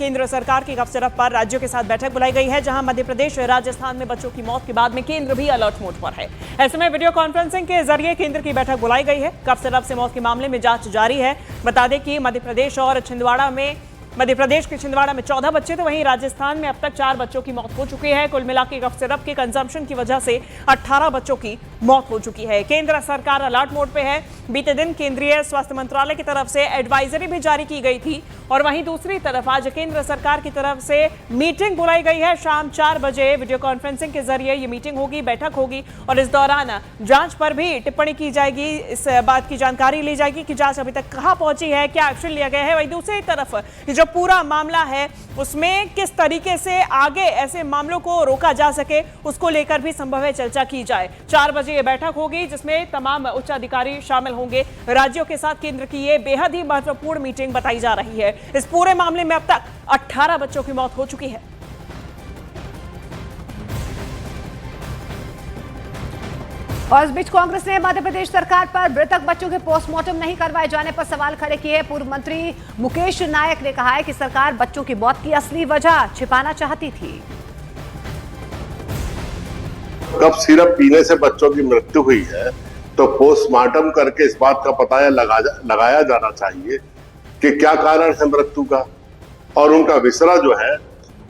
केंद्र सरकार की गपशप पर राज्यों के साथ बैठक बुलाई गई है, जहां मध्य प्रदेश और राजस्थान में बच्चों की मौत के बाद में केंद्र भी अलर्ट मोड पर है। ऐसे में वीडियो कॉन्फ्रेंसिंग के जरिए केंद्र की बैठक बुलाई गई है। गपशप से मौत के मामले में जांच जारी है। बता दें कि मध्य प्रदेश के छिंदवाड़ा में 14 बच्चे, तो वहीं राजस्थान में अब तक 4 बच्चों की मौत हो चुकी है। कुल मिलाकर कफ सिरप के कंजम्पशन की वजह से 18 बच्चों की मौत हो चुकी है। केंद्र सरकार अलर्ट मोड पे है। बीते दिन केंद्रीय स्वास्थ्य मंत्रालय की तरफ से एडवाइजरी भी जारी की गई थी और वहीं दूसरी तरफ आज केंद्र सरकार की तरफ से मीटिंग बुलाई गई है। शाम 4 बजे वीडियो कॉन्फ्रेंसिंग के जरिए ये मीटिंग होगी, बैठक होगी और इस दौरान जांच पर भी टिप्पणी की जाएगी। इस बात की जानकारी ली जाएगी कि जांच अभी तक कहां पहुंची है, क्या एक्शन लिया गया है। वहीं दूसरी तरफ जो पूरा मामला है उसमें किस तरीके से आगे ऐसे मामलों को रोका जा सके, उसको लेकर भी संभव है चर्चा की जाए। 4 बजे ये बैठक होगी जिसमें तमाम उच्च अधिकारी शामिल होंगे। राज्यों के साथ केंद्र की ये बेहद ही महत्वपूर्ण मीटिंग बताई जा रही है। इस पूरे मामले में अब तक 18 बच्चों की मौत हो चुकी है। और इस बीच कांग्रेस ने मध्य प्रदेश सरकार पर मृतक बच्चों के पोस्टमार्टम नहीं करवाए जाने पर सवाल खड़े किए। पूर्व मंत्री मुकेश नायक ने कहा है कि सरकार बच्चों की मौत की असली वजह छिपाना चाहती थी। कफ सिरप पीने से बच्चों की मृत्यु हुई है तो पोस्टमार्टम करके इस बात का पता लगाया जाना चाहिए कि क्या कारण है मृत्यु का, और उनका विसरा जो है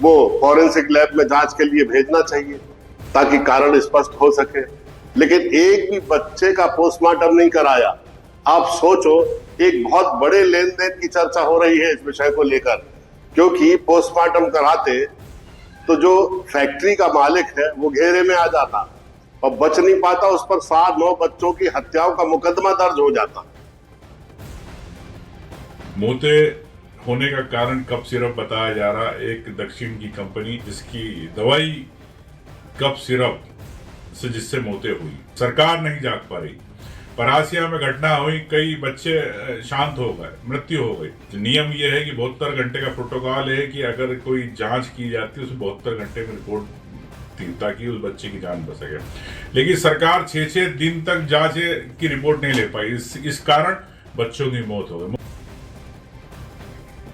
वो फॉरेंसिक लैब में जांच के लिए भेजना चाहिए ताकि कारण स्पष्ट हो सके। लेकिन एक भी बच्चे का पोस्टमार्टम नहीं कराया। आप सोचो, एक बहुत बड़े लेन देन की चर्चा हो रही है इस विषय को लेकर, क्योंकि पोस्टमार्टम कराते तो जो फैक्ट्री का मालिक है वो घेरे में आ जाता और बच नहीं पाता, उस पर 7-9 बच्चों की हत्याओं का मुकदमा दर्ज हो जाता। मोते होने का कारण कफ सिरप बताया जा रहा। एक दक्षिण की कंपनी जिसकी दवाई कफ सिरप से जिससे मौतें हुई। सरकार नहीं जाग पा रही। परासिया में घटना हुई, कई बच्चे शांत हो गए, मृत्यु हो गई। नियम यह है कि 72 घंटे का प्रोटोकॉल है कि अगर कोई जांच की जाती है उसे 72 घंटे में रिपोर्ट थी ताकि उस बच्चे की जान बच सके। लेकिन सरकार 6-6 दिन तक जांच की रिपोर्ट नहीं ले पाई। इस कारण बच्चों की मौत हो गई।